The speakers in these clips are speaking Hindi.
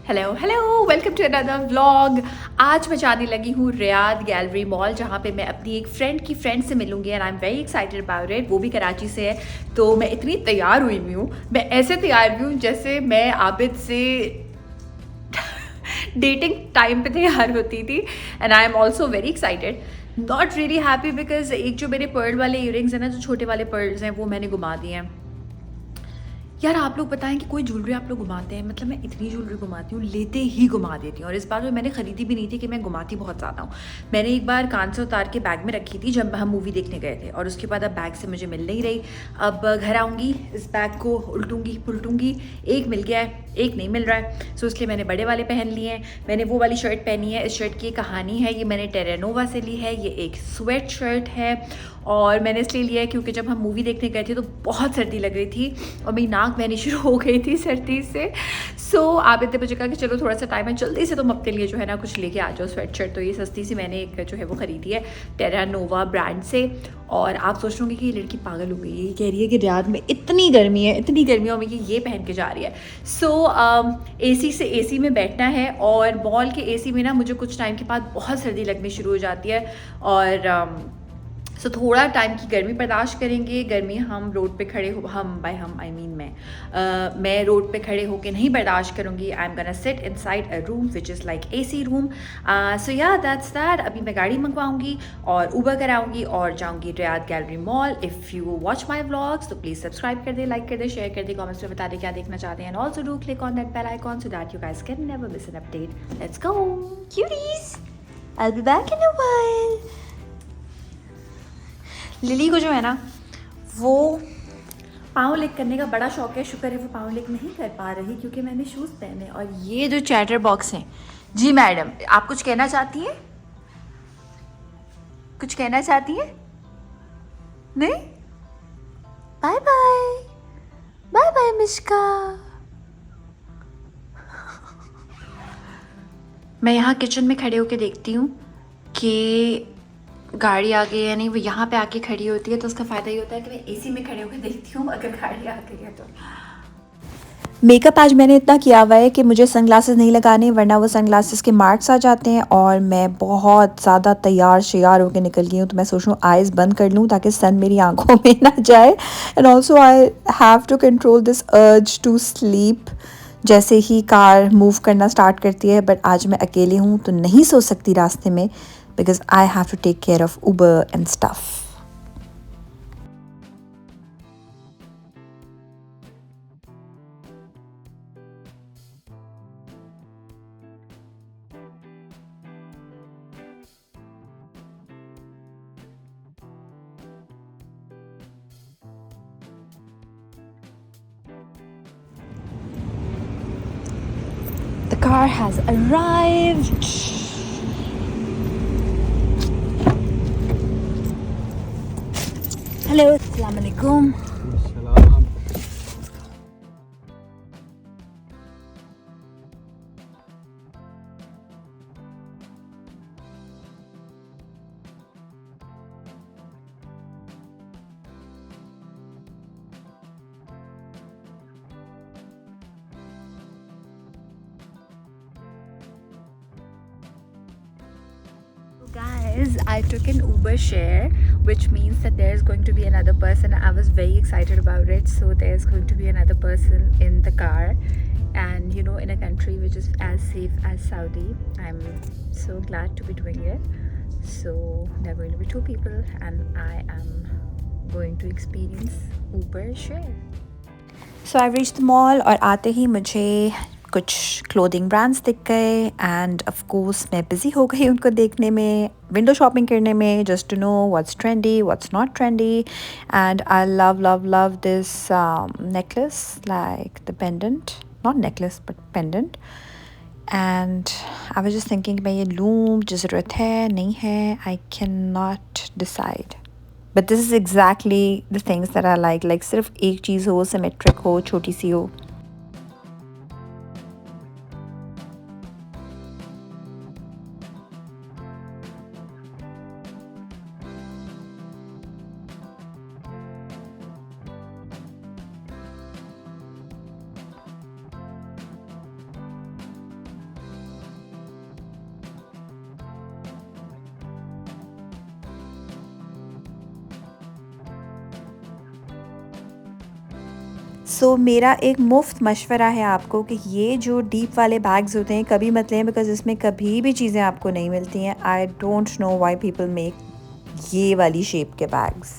Hello hello, welcome to another vlog. आज मैं जाने लगी हूँ रियाद गैलरी मॉल, जहाँ पे मैं अपनी एक फ्रेंड से मिलूंगी and I am very excited about it. वो भी कराची से है, तो मैं इतनी तैयार हुई हूँ। मैं ऐसे तैयार हुई हूँ जैसे मैं आबिद से डेटिंग टाइम पे तैयार होती थी। And I am also very excited, not really happy because एक जो मेरे पर्ल वाले इयरिंग्स हैं ना, जो छोटे वाले पर्ल्स हैं, वो मैंने घुमा दिए हैं। यार आप लोग बताएं कि कोई ज्वेलरी आप लोग घुमाते हैं? मतलब मैं इतनी ज्वेलरी घुमाती हूँ, लेते ही घुमा देती हूँ। और इस बार जो मैंने खरीदी भी नहीं थी कि मैं घुमाती बहुत ज़्यादा हूँ। मैंने एक बार कान से उतार के बैग में रखी थी जब हम मूवी देखने गए थे, और उसके बाद अब बैग से मुझे मिल नहीं रही। अब घर आऊँगी, इस बैग को उल्टूँगी पुलटूँगी। एक मिल गया है, एक नहीं मिल रहा है, सो इसलिए मैंने बड़े वाले पहन लिए हैं। मैंने वो वाली शर्ट पहनी है। इस शर्ट की कहानी है, ये मैंने टेरेनोवा से ली है। ये एक स्वेट शर्ट है और मैंने इसलिए लिया है क्योंकि जब हम मूवी देखने गए थे तो बहुत सर्दी लग रही थी और मेरी नाक बहनी शुरू हो गई थी सर्दी से। सो आप इतने मुझे कहा कि चलो थोड़ा सा टाइम है, जल्दी से तुम अपने लिए जो है ना कुछ लेके आ जाओ स्वेट शर्ट। तो ये सस्ती सी मैंने एक जो है वो ख़रीदी है टेरानोवा ब्रांड से। और आप सोच रहे होंगे कि ये लड़की पागल हो गई है, ये कह रही है कि रियाद में इतनी गर्मी है, इतनी गर्मियों में ये पहन के जा रही है। सो एसी से एसी में बैठना है, और मॉल के एसी में ना मुझे कुछ टाइम के बाद बहुत सर्दी लगनी शुरू हो जाती है। और सो थोड़ा टाइम की गर्मी बर्दाश्त करेंगे। गर्मी हम रोड पे खड़े हो, हम बाय हम आई मीन मैं रोड पे खड़े होके नहीं बर्दाश्त करूँगी। I am gonna sit inside a room which is like AC room. So yeah that's that. अभी मैं गाड़ी मंगवाऊंगी और उबर कराऊंगी और जाऊंगी Riyadh gallery mall. If you watch my vlogs तो प्लीज़ सब्सक्राइब कर दे, लाइक कर दे, शेयर कर दे, कॉमेंट्स में बता दे क्या देखना चाहते हैं। And also do click on that bell icon so that you guys can never miss an update. Let's go cuties, I will be back in a while. Lily को जो है ना वो पाँव लिक करने का बड़ा शौक है। शुक्र है वो पाँव लिक नहीं कर पा रही क्योंकि मैंने शूज़ पहने। और ये जो चैटर बॉक्स हैं, जी मैडम आप कुछ कहना चाहती हैं? कुछ कहना चाहती हैं? नहीं? Bye bye, bye bye Mishka. मैं यहाँ किचन में खड़े होके देखती हूँ कि गाड़ी आ गई है। नहीं, वो यहाँ पे आके खड़ी होती है तो उसका फ़ायदा ये होता है कि मैं एसी में खड़े होकर देखती हूँ अगर गाड़ी आ गई है तो। मेकअप आज मैंने इतना किया हुआ है कि मुझे सनग्लासेस नहीं लगाने, वरना वो सनग्लासेस के मार्क्स आ जाते हैं। और मैं बहुत ज़्यादा तैयार श्यार होकर निकल गई हूँ, तो मैं सोच रही हूँ आइज़ बंद कर लूँ ताकि सन मेरी आंखों में ना जाए। And also I have to control this urge to sleep जैसे ही कार मूव करना स्टार्ट करती है। बट आज मैं अकेली हूँ तो नहीं सो सकती रास्ते में, because I have to take care of Uber and stuff. The car has arrived. Hello, assalamu alaikum. सलाम। Guys, I took an Uber share, which means that there's going to be another person. I was very excited about it. So there's going to be another person in the car, and you know, in a country which is as safe as Saudi, I'm so glad to be doing it. So there are going to be two people, and I am going to experience Uber share. So I reach the mall, और आते ही मुझे कुछ क्लोथिंग ब्रांड्स दिख गए एंड ऑफ कोर्स मैं बिज़ी हो गई उनको देखने में, विंडो शॉपिंग करने में, just to know what's trendy what's not trendy. And I love love love this necklace, like the pendant, not necklace but pendant. And I was just thinking मैं ये लूँ, मुझे ज़रूरत है नहीं है, I can not decide. But this is exactly the things that I like सिर्फ एक चीज़ हो, सिमेट्रिक हो, छोटी सी हो। सो मेरा एक मुफ्त मशवरा है आपको कि ये जो डीप वाले बैग्स होते हैं कभी मत लें, बिकॉज़ इसमें कभी भी चीज़ें आपको नहीं मिलती हैं। आई don't know why people make ये वाली शेप के bags.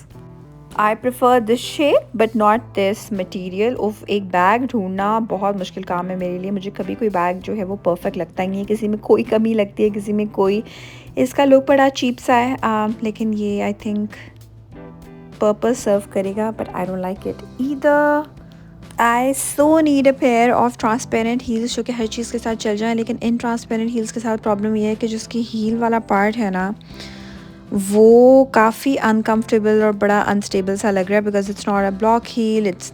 I prefer this shape but not this material. उफ, एक बैग ढूंढना बहुत मुश्किल काम है मेरे लिए। मुझे कभी कोई बैग जो है वो परफेक्ट लगता ही नहीं है, किसी में कोई कमी लगती है, किसी में कोई। इसका लुक बड़ा चीप सा है, लेकिन ये आई थिंक पर्पस सर्व करेगा, but I don't like it either. I so need a pair of transparent heels जो कि हर चीज़ के साथ चल जाए, लेकिन इन ट्रांसपेरेंट हील्स के साथ प्रॉब्लम ये है कि जिसकी हील वाला पार्ट है ना, वो काफ़ी अनकम्फर्टेबल और बड़ा अनस्टेबल सा लग रहा है, because it's not a block heal, it's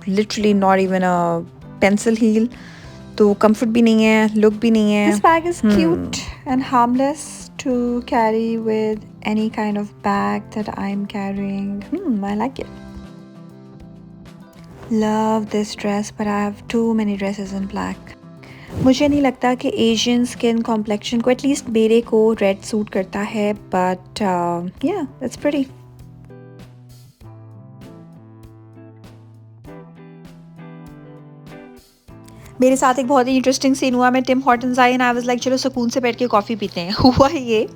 literally not even a pencil heel. तो कंफर्ट भी नहीं है, लुक भी नहीं है। This bag is cute and harmless to carry with any kind of bag that I'm carrying. I like it. Love this dress, but I have too many dresses in black. मुझे नहीं लगता कि एशियन स्किन कॉम्प्लेक्शन को, एटलीस्ट मेरे को, रेड सूट करता है, बट या इट्स प्रीटी। मेरे साथ एक बहुत ही इंटरेस्टिंग सीन हुआ। मैं टिम हॉर्टन्स आई एंड आई वाज लाइक चलो सुकून से बैठ के कॉफ़ी पीते हैं। हुआ ये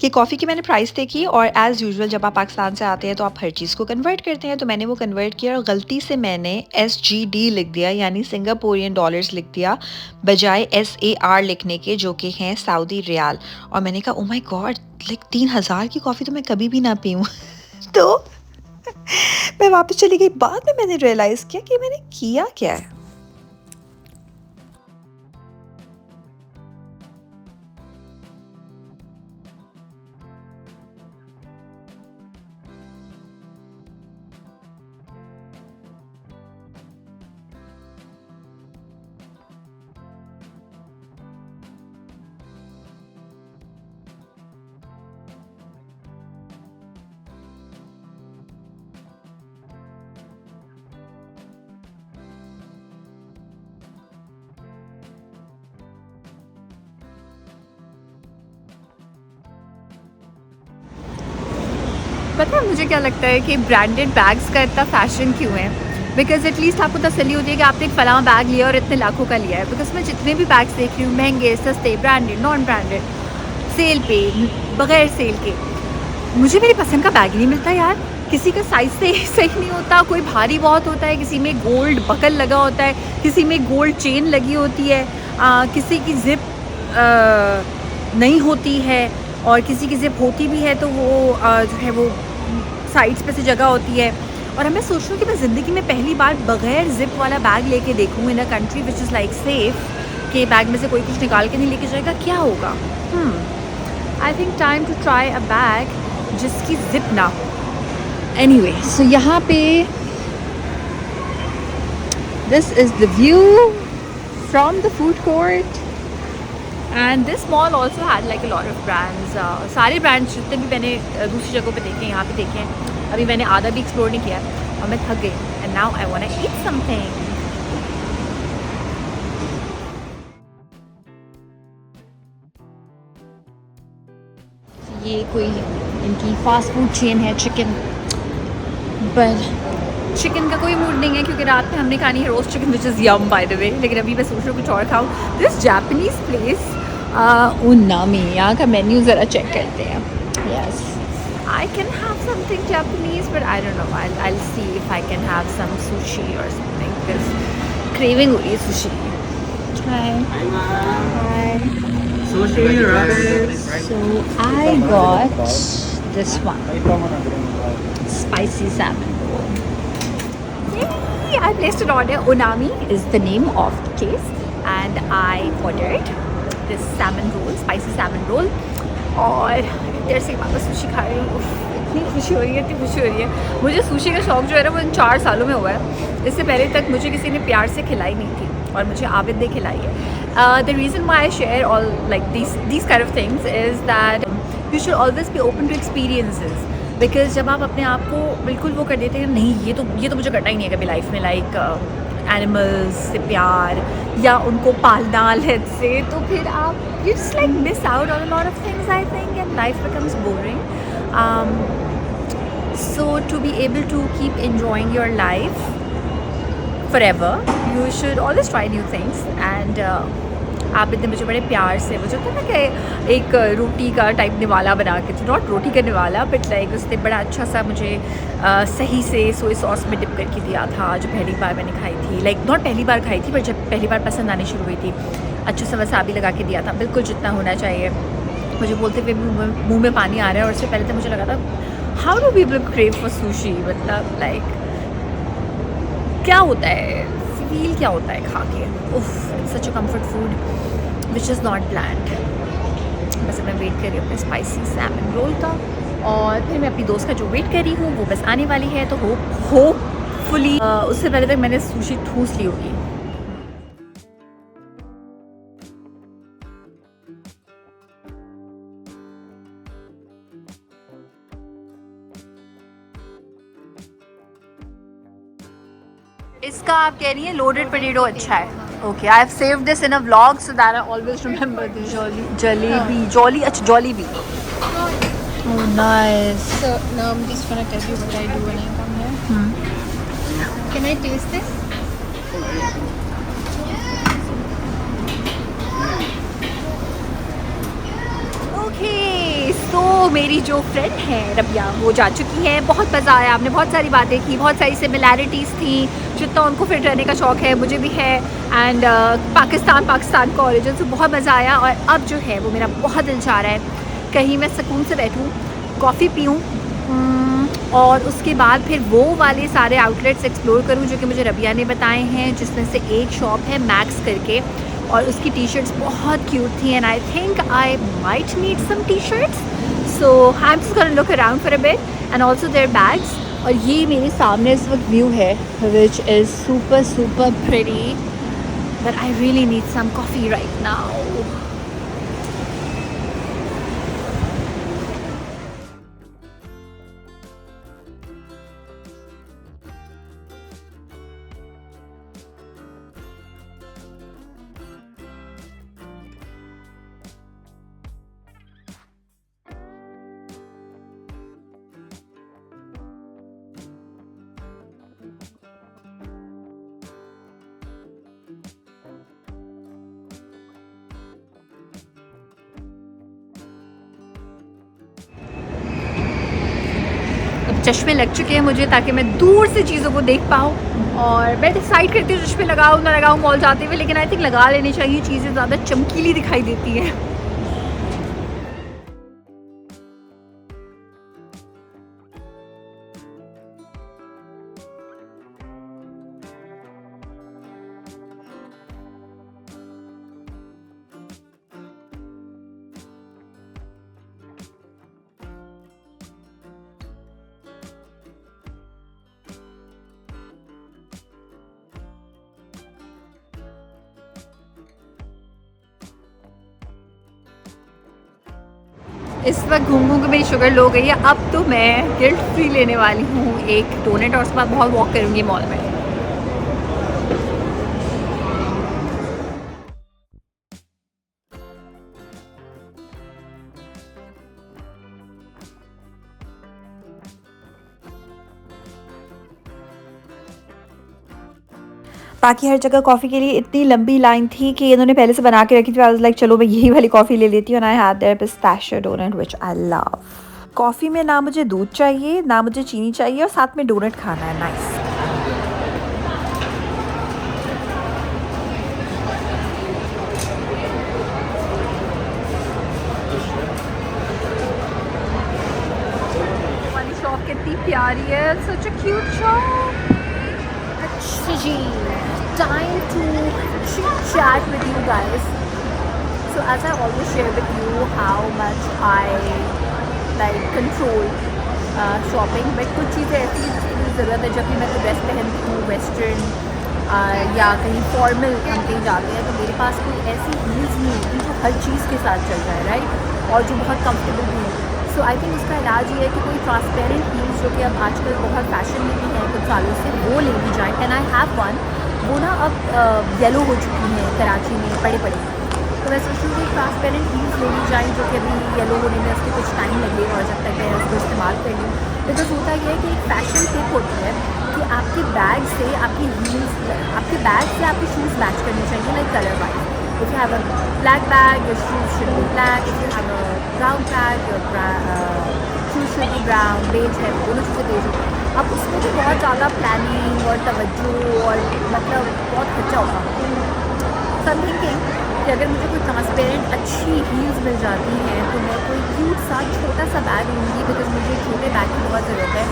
कि कॉफ़ी की मैंने प्राइस देखी, और एज़ यूजुअल जब आप पाकिस्तान से आते हैं तो आप हर चीज़ को कन्वर्ट करते हैं, तो मैंने वो कन्वर्ट किया और गलती से मैंने SGD लिख दिया, यानी सिंगापुरियन डॉलर्स लिख दिया, बजाय SAR लिखने के, जो कि हैं सऊदी रियाल। और मैंने कहा ओ माई गॉड, लाइक 3000 की कॉफ़ी तो मैं कभी भी ना पीऊँ। तो मैं वापस चली गई। बाद में मैंने रियलाइज़ किया कि मैंने किया क्या है। पता है मुझे क्या लगता है कि ब्रांडेड बैग्स का इतना फैशन क्यों है? बिकॉज एटलीस्ट आपको तसल्ली होती है कि आपने एक फलां बैग लिया और इतने लाखों का लिया है। बिकॉज मैं जितने भी बैग्स देख रही हूँ, महंगे, सस्ते, ब्रांडेड, नॉन ब्रांडेड, सेल पे, बगैर सेल के, मुझे मेरी पसंद का बैग नहीं मिलता यार। किसी का साइज़ सही नहीं होता, कोई भारी बहुत होता है, किसी में गोल्ड बकल लगा होता है, किसी में गोल्ड चेन लगी होती है, किसी की जिप नहीं होती है, और किसी की जिप होती भी है तो वो जो है वो साइड्स पे से जगह होती है। और मैं सोच रही हूँ कि मैं ज़िंदगी में पहली बार बग़ैर ज़िप वाला बैग लेके देखूँ in a country which is like safe, कि बैग में से कोई कुछ निकाल के नहीं लेके जाएगा, क्या होगा? I think time to try a bag जिसकी ज़िप ना हो। एनीवे, सो यहाँ पे this is the view from the food court, and this mall also had like a lot of brands. सारे ब्रांड्स जितने भी मैंने दूसरी जगहों पे देखे हैं, यहाँ पे देखे हैं। अभी मैंने आधा भी एक्सप्लोर नहीं किया और मैं थक गई, and now I want to eat something. ये कोई इनकी फास्ट फूड चेन है, चिकन, पर चिकन का कोई मूड नहीं है क्योंकि रात में हमने खानी है roast chicken which is yum by the way. लेकिन अभी मैं सोच रही हूँ कुछ और खाऊँ। दिस जापानीज़ प्लेस उनामी, यहाँ का मेन्यू ज़रा चेक करते हैं। Yes, I can have something Japanese, but I don't know, I will see if I can have some sushi और समथिंग, बिकॉज क्रेविंग हो रही है सुशी की। हाय, Sushi rabbits. so I got this one, spicy salmon roll. Yay! I placed an order. Unami is the name of the place, and I ordered this salmon roll, spicy salmon roll. और देर से वापस सुशी खा रही हूँ। इतनी खुशी हो रही है, इतनी खुशी हो रही है। मुझे सुशी का शौक़ जो है ना वो इन 4 सालों में हुआ है। इससे पहले तक मुझे किसी ने प्यार से खिलाई नहीं थी, और मुझे आबिद ने खिलाई है। The reason why I share all like these kind of things is that you should always be open to experiences, because जब आप अपने आप को बिल्कुल वो कर देते हैं, नहीं ये तो मुझे करना ही नहीं है कभी लाइफ में, लाइक एनिमल्स से प्यार या उनको पालना लेट से, तो फिर आप you just like miss out on a lot of things, I think, and life becomes boring. So to be able to keep enjoying your life forever. You should always try new things. And आप इतने मुझे बड़े प्यार से, मुझे तो ना कि एक रोटी का टाइप निवाला बना के, नॉट रोटी का निवाला बट लाइक उसने बड़ा अच्छा सा मुझे सही से सोया सॉस में डिप करके दिया था, जो पहली बार मैंने खाई थी. लाइक नॉट पहली बार खाई थी, पर जब पहली बार पसंद आनी शुरू हुई थी, अच्छा सा वसाबी लगा के दिया था, बिल्कुल जितना होना चाहिए. मुझे बोलते हुए मुँह में पानी आ रहा है. और उससे पहले तो मुझे लगा था how do people crave for sushi, मतलब लाइक क्या होता है, फील क्या होता है खा के. उफ, it's such a comfort food which is not bland. बस मैं वेट कर रही हूँ अपने स्पाइसी सैमन रोल का. और फिर मैं अपनी दोस्त का जो वेट कर रही हूँ वो बस आने वाली है. तो होपफुली उससे पहले तक मैंने सुशी ठूस ली होगी. इसका आप कह रही हैं लोडेड पोटैटो अच्छा है. Okay, I have saved this in a vlog so that I always remember this. Jalebi, Jolly, अच्छा Jollibee. Oh nice. So now I'm just gonna tell you what I do when I come here. Can I taste this? Okay, so मेरी जो फ्रेंड है रबिया वो जा चुकी है. बहुत मज़ा आया, आपने बहुत सारी बातें की, बहुत सारी सिमिलैरिटीज़ थी. जितना उनको फिट रहने का शौक़ है मुझे भी है. एंड पाकिस्तान का ओरिजिन, से बहुत मज़ा आया. और अब जो है वो मेरा बहुत दिल चाह रहा है कहीं मैं सुकून से बैठूँ, कॉफ़ी पीऊँ और उसके बाद फिर वो वाले सारे आउटलेट्स एक्सप्लोर करूँ जो कि मुझे रबिया ने बताए हैं, जिसमें से एक शॉप है मैक्स करके और उसकी टी शर्ट्स बहुत क्यूट थी. And I think I might need some T shirts, so I am just gonna look around for a bit. And also there bags. और ये मेरे सामने इस वक्त व्यू है which is super super pretty, but I really need some coffee right now. चश्मे लग चुके हैं मुझे ताकि मैं दूर से चीज़ों को देख पाऊँ. और मैं डिसाइड करती हूँ चश्मे लगाऊँ ना लगाऊँ मॉल जाते हुए, लेकिन आई थिंक लगा लेनी चाहिए. चीज़ें ज़्यादा चमकीली दिखाई देती हैं. इस वक्त घूम घूम के मेरी शुगर लो गई है. अब तो मैं गिल्ट फ्री लेने वाली हूँ एक डोनेट और उसके बाद बहुत वॉक करूँगी मॉल में. बाकी हर जगह कॉफ़ी के लिए इतनी लंबी लाइन थी कि इन्होंने पहले से बना के रखी थी. आई वाज लाइक चलो मैं यही वाली कॉफ़ी ले लेती हूँ. And I had there pistachio donut which I love. Coffee में ना मुझे दूध चाहिए ना मुझे चीनी चाहिए और साथ में डोनट खाना है. नाइस. वाली शॉप कितनी प्यारी है. Such a cute shop. अच्छा जी, time to chat with you guys. So as I always share with you how much I like control shopping, but कुछ चीज़ें ऐसी हैं जिसकी मुझे ज़रूरत है. जब भी मैं कोई ड्रेस पहनती हूँ वेस्टर्न या कहीं फॉर्मल हम कहीं जाते हैं, तो मेरे पास कोई ऐसी हील्स नहीं होती जो हर चीज़ के साथ चल जाए, राइट, और जो बहुत कंफर्टेबल भी हो. सो आई थिंक उसका इलाज ये है कि कोई ट्रांसपेरेंट हील्स जो कि अब आजकल बहुत फैशन में भी है कुछ सालों से, वो ले ली जाए. And I have one. वो ना अब येलो हो चुकी हैं कराची में पड़े पड़े. तो मैं सोचती हूँ कि ट्रांसपेरेंट हील्स ले ली जाए जो कि अभी येलो होने में उसके कुछ टाइम लगे और जब तक मैं उसको इस्तेमाल कर लूँ. बिकॉज होता यह है कि एक फैशन टिप होती है कि आपके बैग से आपकी हील्स, आपके बैग से आपके शूज़ मैच करने चाहिए, like colour wise. If you have a black bag, your shoes should be black. If you have a brown bag, your shoes should be brown. Beige है, दोनों चीज़ें बेज होती हैं. अब उसमें भी बहुत ज़्यादा प्लानिंग और तवज्जो और मतलब बहुत खर्चा होगा. सो आई एम थिंकिंग कि अगर मुझे कोई ट्रांसपेरेंट अच्छी हील्स मिल जाती हैं तो मैं कोई क्यूट सा छोटा सा बैग लूँगी, बिकॉज मुझे छोटे बैग की बहुत ज़रूरत है.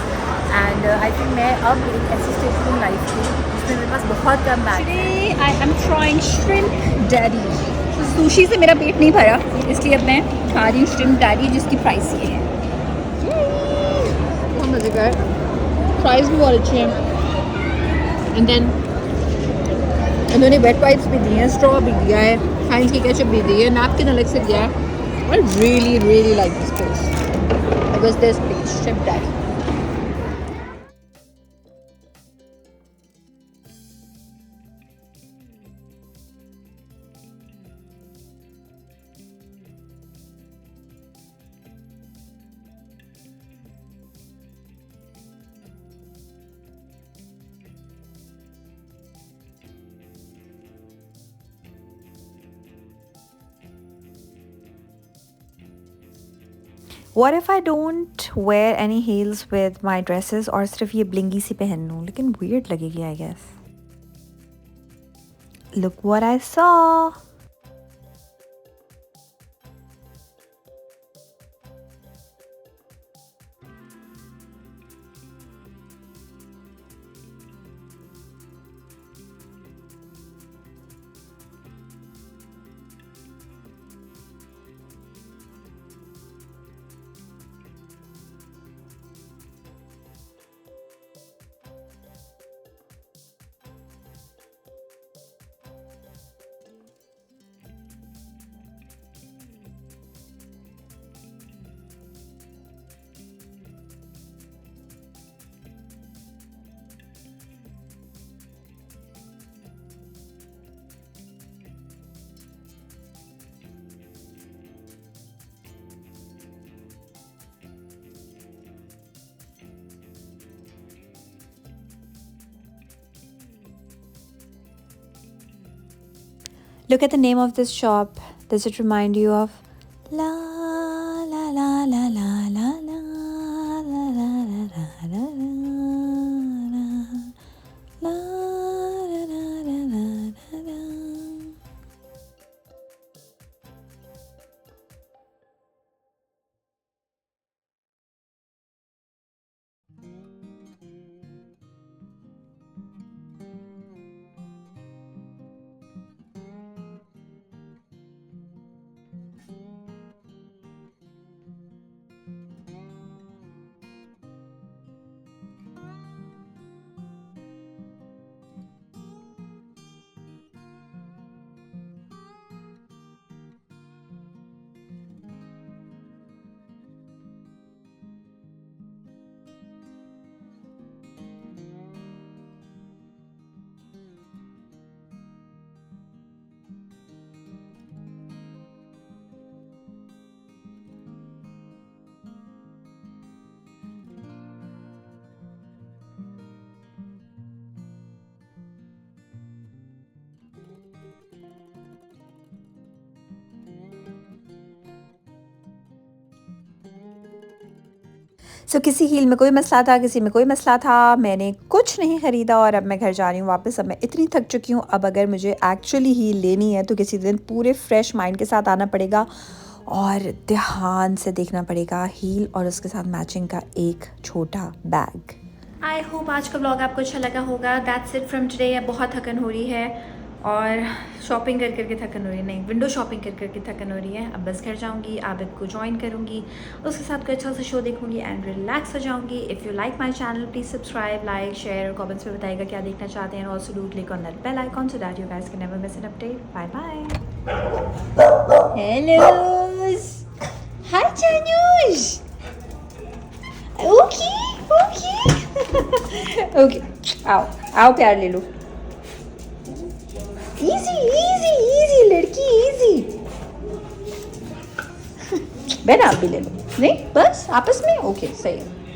एंड आई थिंक मैं अब एक ऐसी स्टेज हूँ लाइफ की जिसमें मेरे पास बहुत कम बैग है. I am trying shrimp daddy. Sushi से मेरा पेट नहीं भरा, इसलिए अब मैं खा रही हूँ श्रिम्प डैडी, जिसकी प्राइस ये है. बहुत मज़ेदार, प्राइस भी बहुत अच्छी है. एंड देन इन्होंने वेट वाइप्स भी दिए हैं, स्ट्रॉ भी दिया है, साइंस की केचप भी दी है, नैपकिन अलग से दिया है. I really like this place because this place shrimp daddy. What if I don't wear any heels with my dresses और सिर्फ ये blingy सी पहन लूँ, लेकिन weird लगेगी I guess. Look what I saw. Look at the name of this shop. Does it remind you of la la la la la la la la la la la la सो किसी हील में कोई मसला था, किसी में कोई मसला था, मैंने कुछ नहीं ख़रीदा और अब मैं घर जा रही हूँ वापस. अब मैं इतनी थक चुकी हूँ, अब अगर मुझे एक्चुअली हील लेनी है तो किसी दिन पूरे फ्रेश माइंड के साथ आना पड़ेगा और ध्यान से देखना पड़ेगा हील और उसके साथ मैचिंग का एक छोटा बैग. आई होप आज का व्लॉग आपको अच्छा लगा होगा. That's it from today. अब बहुत थकन हो रही है और शॉपिंग कर करके थकन हो रही है, नहीं विंडो शॉपिंग कर करके थकन हो रही है. अब बस घर जाऊंगी, आबिद को ज्वाइन करूंगी, उसके साथ कोई अच्छा सा शो देखूंगी एंड रिलैक्स हो जाऊंगी. If you like my channel please subscribe, like, share और कमेंट्स में बताइएगा क्या देखना चाहते हैं. Also do click on that bell icon so that you guys can never miss an update. Bye bye. Hello, hi Chanush. Okay okay आओ आओ, प्यार ले लो. इजी इजी इजी लड़की, इजी. बहन आप भी ले लो. नहीं बस आपस में ओके सही है.